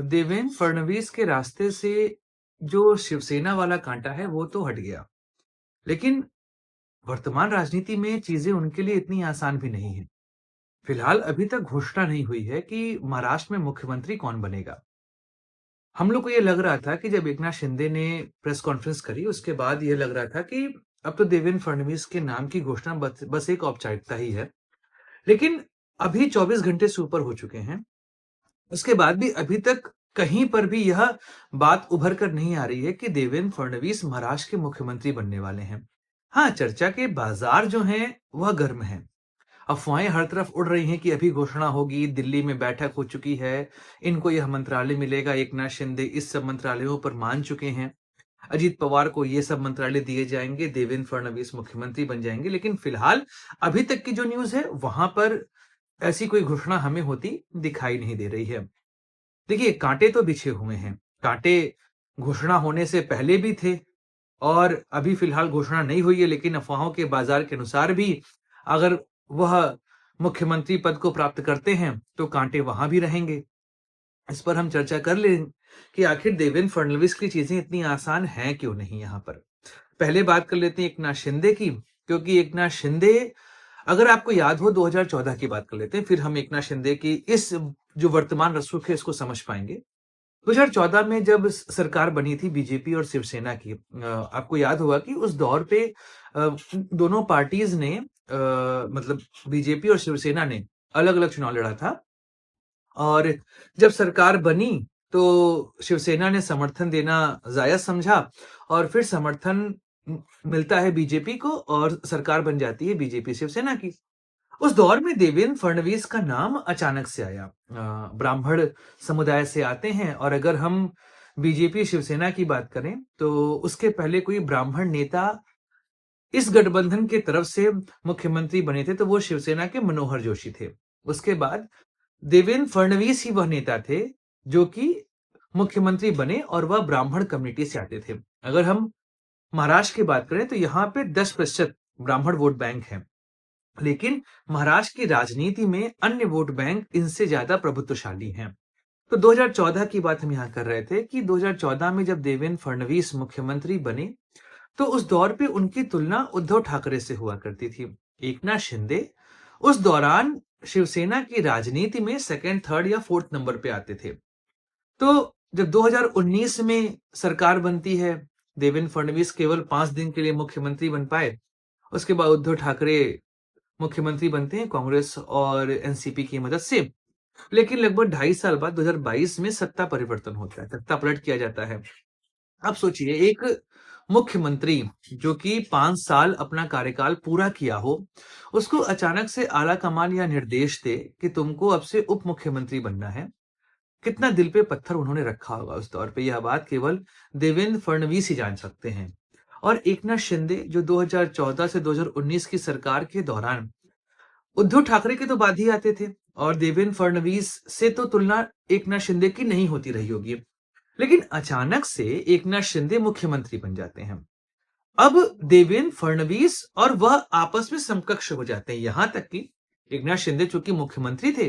देवेंद्र फडणवीस के रास्ते से जो शिवसेना वाला कांटा है वो तो हट गया। लेकिन वर्तमान राजनीति में चीजें उनके लिए इतनी आसान भी नहीं है। फिलहाल अभी तक घोषणा नहीं हुई है कि महाराष्ट्र में मुख्यमंत्री कौन बनेगा। हम लोग को ये लग रहा था कि जब एकनाथ शिंदे ने प्रेस कॉन्फ्रेंस करी उसके बाद ये लग रहा था कि अब तो देवेंद्र फडणवीस के नाम की घोषणा बस एक औपचारिकता ही है। लेकिन अभी 24 घंटे से ऊपर हो चुके हैं। उसके बाद भी अभी तक कहीं पर भी यह बात उभर कर नहीं आ रही है कि देवेंद्र फडणवीस महाराष्ट्र के मुख्यमंत्री बनने वाले हैं। हाँ, चर्चा के बाजार जो हैं वह गर्म हैं। अफवाहें हर तरफ उड़ रही हैं कि अभी घोषणा होगी, दिल्ली में बैठक हो चुकी है, इनको यह मंत्रालय मिलेगा, एकनाथ शिंदे इस सब मंत्रालयों पर मान चुके हैं, अजीत पवार को ये सब मंत्रालय दिए जाएंगे, देवेंद्र फडणवीस मुख्यमंत्री बन जाएंगे। लेकिन फिलहाल अभी तक की जो न्यूज है वहां पर ऐसी कोई घोषणा हमें होती दिखाई नहीं दे रही है। देखिए, कांटे तो बिछे हुए हैं। कांटे घोषणा होने से पहले भी थे और अभी फिलहाल घोषणा नहीं हुई है, लेकिन अफवाहों के बाजार के अनुसार भी अगर वह मुख्यमंत्री पद को प्राप्त करते हैं तो कांटे वहां भी रहेंगे। इस पर हम चर्चा कर लें कि आखिर देवेंद्र फडणवीस की चीजें इतनी आसान हैं क्यों नहीं यहाँ पर। पहले बात कर लेते हैं एकनाथ शिंदे की, क्योंकि एकनाथ शिंदे, अगर आपको याद हो 2014 की बात कर लेते हैं, फिर हम एकनाथ शिंदे की इस जो वर्तमान रसूख है इसको समझ पाएंगे। 2014 में जब सरकार बनी थी बीजेपी और शिवसेना की, आपको याद होगा कि उस दौर पे दोनों पार्टीज ने मतलब बीजेपी और शिवसेना ने अलग अलग चुनाव लड़ा था। और जब सरकार बनी तो शिवसेना ने समर्थन देना जायज समझा और फिर समर्थन मिलता है बीजेपी को और सरकार बन जाती है बीजेपी शिवसेना की। उस दौर में देवेंद्र फडणवीस का नाम अचानक से आया। ब्राह्मण समुदाय से आते हैं और अगर हम बीजेपी शिवसेना की बात करें तो उसके पहले कोई ब्राह्मण नेता इस गठबंधन की तरफ से मुख्यमंत्री बने थे तो वो शिवसेना के मनोहर जोशी थे। उसके बाद देवेंद्र फडणवीस ही वह नेता थे जो कि मुख्यमंत्री बने और वह ब्राह्मण कम्युनिटी से आते थे। अगर हम महाराष्ट्र की बात करें तो यहाँ पे 10% ब्राह्मण वोट बैंक है, लेकिन महाराष्ट्र की राजनीति में अन्य वोट बैंक इनसे ज्यादा प्रभुत्वशाली हैं। तो 2014 की बात हम यहाँ कर रहे थे कि 2014 में जब देवेंद्र फडणवीस मुख्यमंत्री बने तो उस दौर पे उनकी तुलना उद्धव ठाकरे से हुआ करती थी। एकनाथ शिंदे उस दौरान शिवसेना की राजनीति में सेकंड, थर्ड या फोर्थ नंबर पे आते थे। तो जब 2019 में सरकार बनती है, देवेंद्र फडणवीस केवल 5 दिन के लिए मुख्यमंत्री बन पाए। उसके बाद उद्धव ठाकरे मुख्यमंत्री बनते हैं कांग्रेस और एनसीपी की मदद से। लेकिन लगभग 2.5 साल बाद 2022 में सत्ता परिवर्तन होता है, सत्ता पलट किया जाता है। अब सोचिए, एक मुख्यमंत्री जो कि 5 साल अपना कार्यकाल पूरा किया हो, उसको अचानक से आला कमान या निर्देश दे कि तुमको अब से उप मुख्यमंत्री बनना है। कितना दिल पे पत्थर उन्होंने रखा होगा उस दौर पे, यह बात केवल देवेंद्र फडणवीस ही जान सकते हैं। और एकनाथ शिंदे जो 2014 से 2019 की सरकार के दौरान उद्धव ठाकरे के तो बाद ही आते थे और देवेंद्र फडणवीस से तो तुलना एकनाथ शिंदे की नहीं होती रही होगी। लेकिन अचानक से एकनाथ शिंदे मुख्यमंत्री बन जाते हैं। अब देवेंद्र फडणवीस और वह आपस में समकक्ष हो जाते हैं। यहां तक कि एकनाथ शिंदे चूंकि मुख्यमंत्री थे,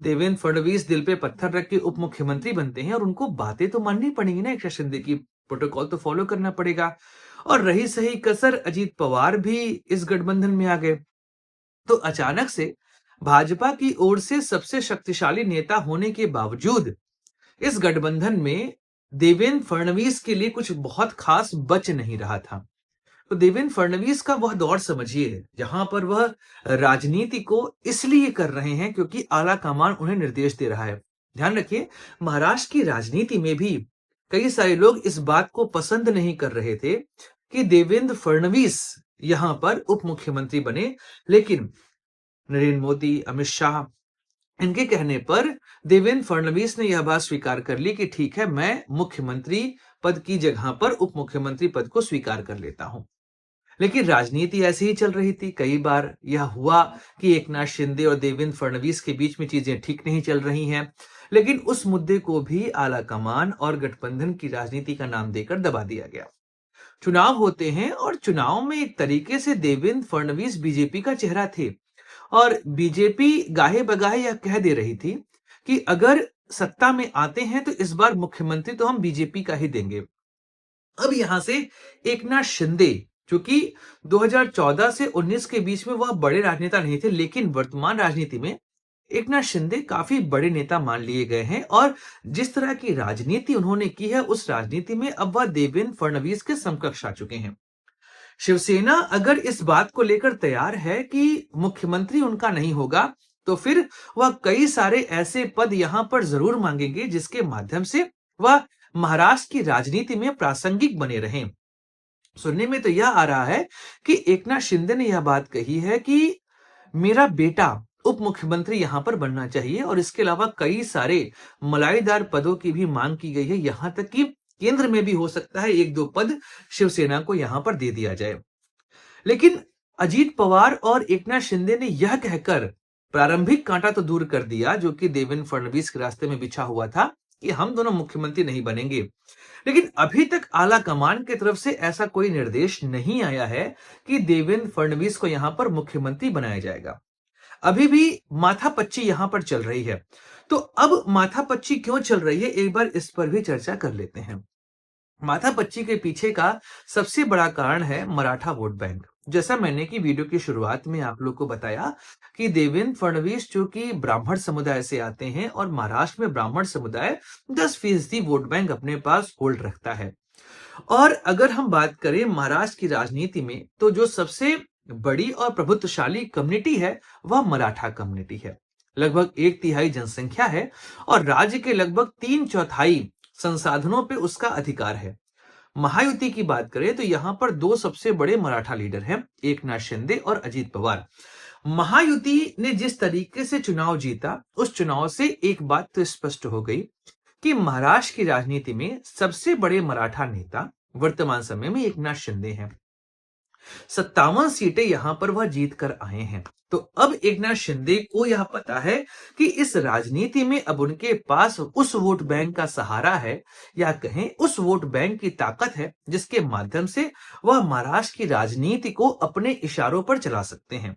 देवेंद्र फडणवीस दिल पे पत्थर रख के उप मुख्यमंत्री बनते हैं और उनको बातें तो माननी पड़ेंगी ना एकनाथ शिंदे की, प्रोटोकॉल तो फॉलो करना पड़ेगा। और रही सही कसर, अजीत पवार भी इस गठबंधन में आ गए। तो अचानक से भाजपा की ओर से सबसे शक्तिशाली नेता होने के बावजूद इस गठबंधन में देवेंद्र फडणवीस के लिए कुछ बहुत खास बच नहीं रहा था। तो देवेंद्र फडणवीस का वह दौर समझिए जहां पर वह राजनीति को इसलिए कर रहे हैं क्योंकि आला कमान उन्हें निर्देश दे रहा है। ध्यान रखिए, महाराष्ट्र की राजनीति में भी कई सारे लोग इस बात को पसंद नहीं कर रहे थे कि देवेंद्र फडणवीस यहां पर उप मुख्यमंत्री बने, लेकिन नरेंद्र मोदी, अमित शाह, इनके कहने पर देवेंद्र फडणवीस ने यह बात स्वीकार कर ली कि ठीक है, मैं मुख्यमंत्री पद की जगह पर उप मुख्यमंत्री पद को स्वीकार कर लेता हूं। लेकिन राजनीति ऐसे ही चल रही थी। कई बार यह हुआ कि एकनाथ शिंदे और देवेंद्र फडणवीस के बीच में चीजें ठीक नहीं चल रही हैं, लेकिन उस मुद्दे को भी आला कमान और गठबंधन की राजनीति का नाम देकर दबा दिया गया। चुनाव होते हैं और चुनाव में एक तरीके से देवेंद्र फडणवीस बीजेपी का चेहरा थे और बीजेपी गाहे बगाहे यह कह दे रही थी कि अगर सत्ता में आते हैं तो इस बार मुख्यमंत्री तो हम बीजेपी का ही देंगे। अब यहां से एकनाथ शिंदे, जो कि 2014 से 19 के बीच में वह बड़े राजनेता नहीं थे, लेकिन वर्तमान राजनीति में एकनाथ शिंदे काफी बड़े नेता मान लिए गए हैं और जिस तरह की राजनीति उन्होंने की है, उस राजनीति में अब वह देवेंद्र फडणवीस के समकक्ष आ चुके हैं। शिवसेना अगर इस बात को लेकर तैयार है कि मुख्यमंत्री उनका नहीं होगा, तो फिर वह कई सारे ऐसे पद यहां पर जरूर मांगेंगे जिसके माध्यम से वह महाराष्ट्र की राजनीति में प्रासंगिक बने रहें। सुनने में तो यह आ रहा है कि एकनाथ शिंदे ने यह बात कही है कि मेरा बेटा उप मुख्यमंत्री यहां पर बनना चाहिए और इसके अलावा कई सारे मलाईदार पदों की भी मांग की गई है। यहां तक कि केंद्र में भी हो सकता है 1-2 पद शिवसेना को यहां पर दे दिया जाए। लेकिन अजीत पवार और एकनाथ शिंदे ने यह कहकर प्रारंभिक कांटा तो दूर कर दिया जो कि देवेंद्र फडणवीस के रास्ते में बिछा हुआ था कि हम दोनों मुख्यमंत्री नहीं बनेंगे। लेकिन अभी तक आला कमान की तरफ से ऐसा कोई निर्देश नहीं आया है कि देवेंद्र फडणवीस को यहां पर मुख्यमंत्री बनाया जाएगा। अभी भी माथापच्ची यहां पर चल रही है। तो अब माथापच्ची क्यों चल रही है, एक बार इस पर भी चर्चा कर लेते हैं। माथापच्ची के पीछे का सबसे बड़ा कारण है मराठा वोट बैंक। जैसा मैंने की वीडियो की शुरुआत में आप लोग को बताया कि देवेंद्र फडणवीस जो कि ब्राह्मण समुदाय से आते हैं और महाराष्ट्र में ब्राह्मण समुदाय 10% वोट बैंक अपने पास होल्ड रखता है। और अगर हम बात करें महाराष्ट्र की राजनीति में, तो जो सबसे बड़ी और प्रभुत्वशाली कम्युनिटी है वह मराठा कम्युनिटी है। लगभग 1/3 जनसंख्या है और राज्य के लगभग 3/4 संसाधनों पे उसका अधिकार है। महायुति की बात करें तो यहां पर 2 सबसे बड़े मराठा लीडर हैं, एकनाथ शिंदे और अजीत पवार। महायुति ने जिस तरीके से चुनाव जीता, उस चुनाव से एक बात तो स्पष्ट हो गई कि महाराष्ट्र की राजनीति में सबसे बड़े मराठा नेता वर्तमान समय में एकनाथ शिंदे हैं। 57 सीटें यहां पर वह जीत कर आए हैं। तो अब एकनाथ शिंदे को यह पता है कि इस राजनीति में अब उनके पास उस वोट बैंक का सहारा है या कहें उस वोट बैंक की ताकत है जिसके माध्यम से वह महाराष्ट्र की राजनीति को अपने इशारों पर चला सकते हैं।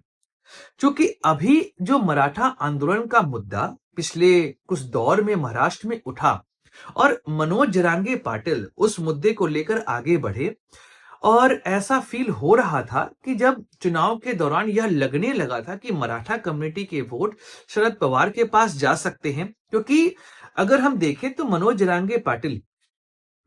क्योंकि अभी जो मराठा आंदोलन का मुद्दा पिछले कुछ दौर में महाराष्ट्र में उठा और मनोज जरांगे पाटिल उस मुद्दे को लेकर आगे बढ़े और ऐसा फील हो रहा था कि जब चुनाव के दौरान यह लगने लगा था कि मराठा कम्युनिटी के वोट शरद पवार के पास जा सकते हैं, क्योंकि अगर हम देखें तो मनोज जरांगे पाटिल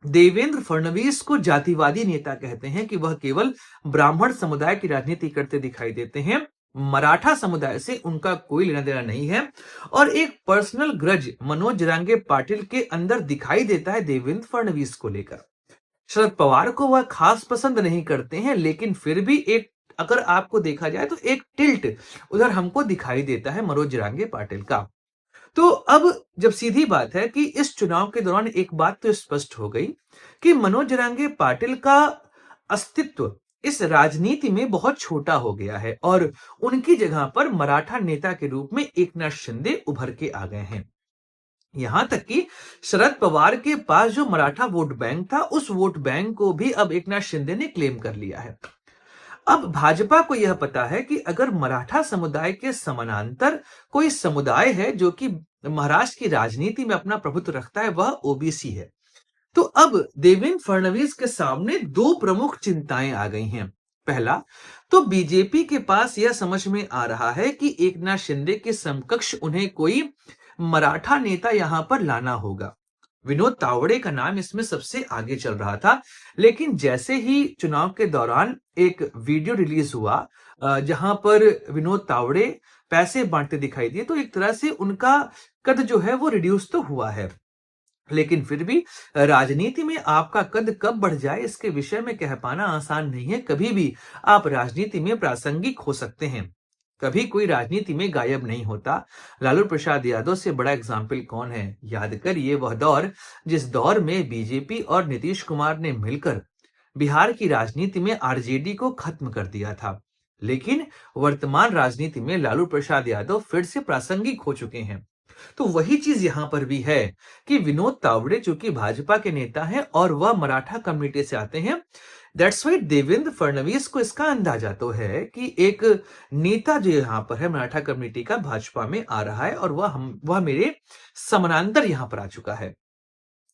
देवेंद्र फडणवीस को जातिवादी नेता कहते हैं कि वह केवल ब्राह्मण समुदाय की राजनीति करते दिखाई देते हैं, मराठा समुदाय से उनका कोई लेना देना नहीं है और एक पर्सनल ग्रज मनोज जरांगे पाटिल के अंदर दिखाई देता है देवेंद्र फडणवीस को लेकर। शरद पवार को वह खास पसंद नहीं करते हैं, लेकिन फिर भी एक अगर आपको देखा जाए तो एक टिल्ट उधर हमको दिखाई देता है मनोज जरांगे पाटिल का। तो अब जब सीधी बात है कि इस चुनाव के दौरान एक बात तो स्पष्ट हो गई कि मनोज जरांगे पाटिल का अस्तित्व इस राजनीति में बहुत छोटा हो गया है और उनकी जगह पर मराठा नेता के रूप में एकनाथ शिंदे उभर के आ गए हैं। यहां तक कि शरद पवार के पास जो मराठा वोट बैंक था, उस वोट बैंक को भी अब एकनाथ शिंदे ने क्लेम कर लिया है। अब भाजपा को यह पता है कि अगर मराठा समुदाय के समानांतर कोई समुदाय है जो कि महाराष्ट्र की राजनीति में अपना प्रभुत्व रखता है, वह ओबीसी है। तो अब देवेंद्र फडणवीस के सामने 2 प्रमुख चिंताएं आ गई हैं। पहला तो बीजेपी के पास यह समझ में आ रहा है कि एकनाथ शिंदे के समकक्ष उन्हें कोई मराठा नेता यहां पर लाना होगा। विनोद तावड़े का नाम इसमें सबसे आगे चल रहा था, लेकिन जैसे ही चुनाव के दौरान एक वीडियो रिलीज हुआ जहां पर विनोद तावड़े पैसे बांटते दिखाई दिए, तो एक तरह से उनका कद जो है वो रिड्यूस तो हुआ है। लेकिन फिर भी राजनीति में आपका कद कब बढ़ जाए इसके विषय में कह पाना आसान नहीं है। कभी भी आप राजनीति में प्रासंगिक हो सकते हैं, कभी कोई राजनीति में गायब नहीं होता। लालू प्रसाद यादव से बड़ा एग्जाम्पल कौन है? याद करिए वह दौर जिस दौर में बीजेपी और नीतीश कुमार ने मिलकर बिहार की राजनीति में आरजेडी को खत्म कर दिया था। लेकिन वर्तमान राजनीति में लालू प्रसाद यादव फिर से प्रासंगिक हो चुके हैं। तो वही चीज यहां पर भी है कि विनोद तावड़े जो कि भाजपा के नेता हैं और वह मराठा कम्युनिटी से आते हैं, दैट्स व्हाई देवेंद्र फडणवीस को इसका अंदाजा तो है कि एक नेता जो यहाँ पर है मराठा कम्युनिटी का भाजपा में आ रहा है और वह मेरे समानांतर यहाँ पर आ चुका है।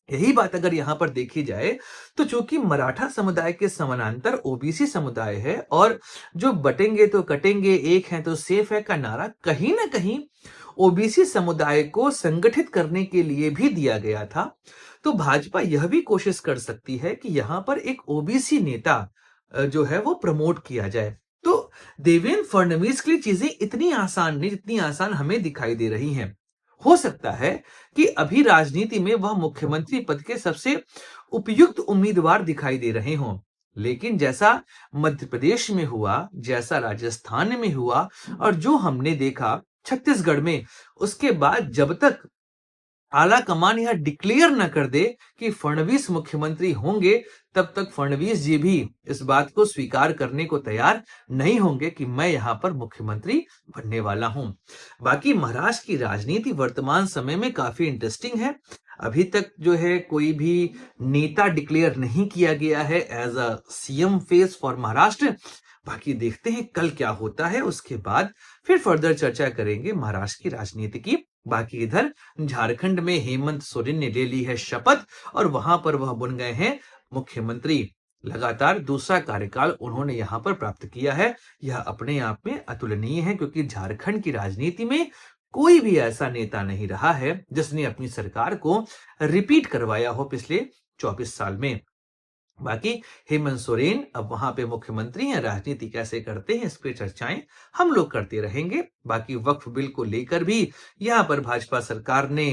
यही बात अगर यहाँ पर देखी जाए तो चूंकि मराठा समुदाय के समानांतर ओबीसी समुदाय है और जो बटेंगे तो कटेंगे एक है तो सेफ है का नारा कहीं ना कहीं ओबीसी समुदाय को संगठित करने के लिए भी दिया गया था, तो भाजपा यह भी कोशिश कर सकती है कि यहां पर एक ओबीसी नेता जो है वो प्रमोट किया जाए। तो देवेंद्र फडणवीस के लिए चीजें इतनी आसान नहीं जितनी आसान हमें दिखाई दे रही हैं। हो सकता है कि अभी राजनीति में वह मुख्यमंत्री पद के सबसे उपयुक्त उम्मीदवार दिखाई दे रहे हों, लेकिन जैसा मध्य प्रदेश में हुआ, जैसा राजस्थान में हुआ और जो हमने देखा छत्तीसगढ़ में, उसके बाद जब तक आला कमान यह डिक्लेयर न कर दे कि फडणवीस मुख्यमंत्री होंगे, तब तक फडणवीस जी भी इस बात को स्वीकार करने को तैयार नहीं होंगे कि मैं यहां पर मुख्यमंत्री बनने वाला हूं। बाकी महाराष्ट्र की राजनीति वर्तमान समय में काफी इंटरेस्टिंग है। अभी तक जो है कोई भी नेता डिक्लेयर नहीं किया गया है as a CM face for Maharashtra. बाकी देखते हैं कल क्या होता है, उसके बाद फिर फर्दर चर्चा करेंगे महाराष्ट्र की राजनीति की। बाकी इधर झारखंड में हेमंत सोरेन ने ले ली है शपथ और वहां पर वह बन गए हैं मुख्यमंत्री। लगातार दूसरा कार्यकाल उन्होंने यहां पर प्राप्त किया है। यह अपने आप में अतुलनीय है क्योंकि झारखंड की राजनीति में कोई भी ऐसा नेता नहीं रहा है जिसने अपनी सरकार को रिपीट करवाया हो पिछले 24 साल में। बाकी हेमंत सोरेन अब वहां पे मुख्यमंत्री हैं, राजनीति कैसे करते हैं इस पे चर्चाएं हम लोग करते रहेंगे। बाकी वक्फ बिल को लेकर भी यहाँ पर भाजपा सरकार ने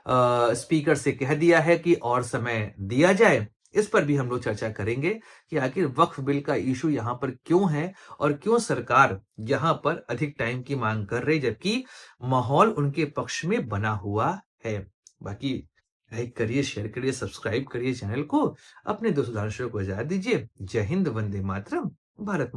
स्पीकर से कह दिया है कि और समय दिया जाए। इस पर भी हम लोग चर्चा करेंगे कि आखिर वक्फ बिल का इशू यहाँ पर क्यों है और क्यों सरकार यहाँ पर अधिक टाइम की मांग कर रही, जबकि माहौल उनके पक्ष में बना हुआ है। बाकी लाइक करिए, शेयर करिए, सब्सक्राइब करिए चैनल को, अपने दोस्तों को इजाजत दीजिए। जय हिंद, वंदे मातरम, भारत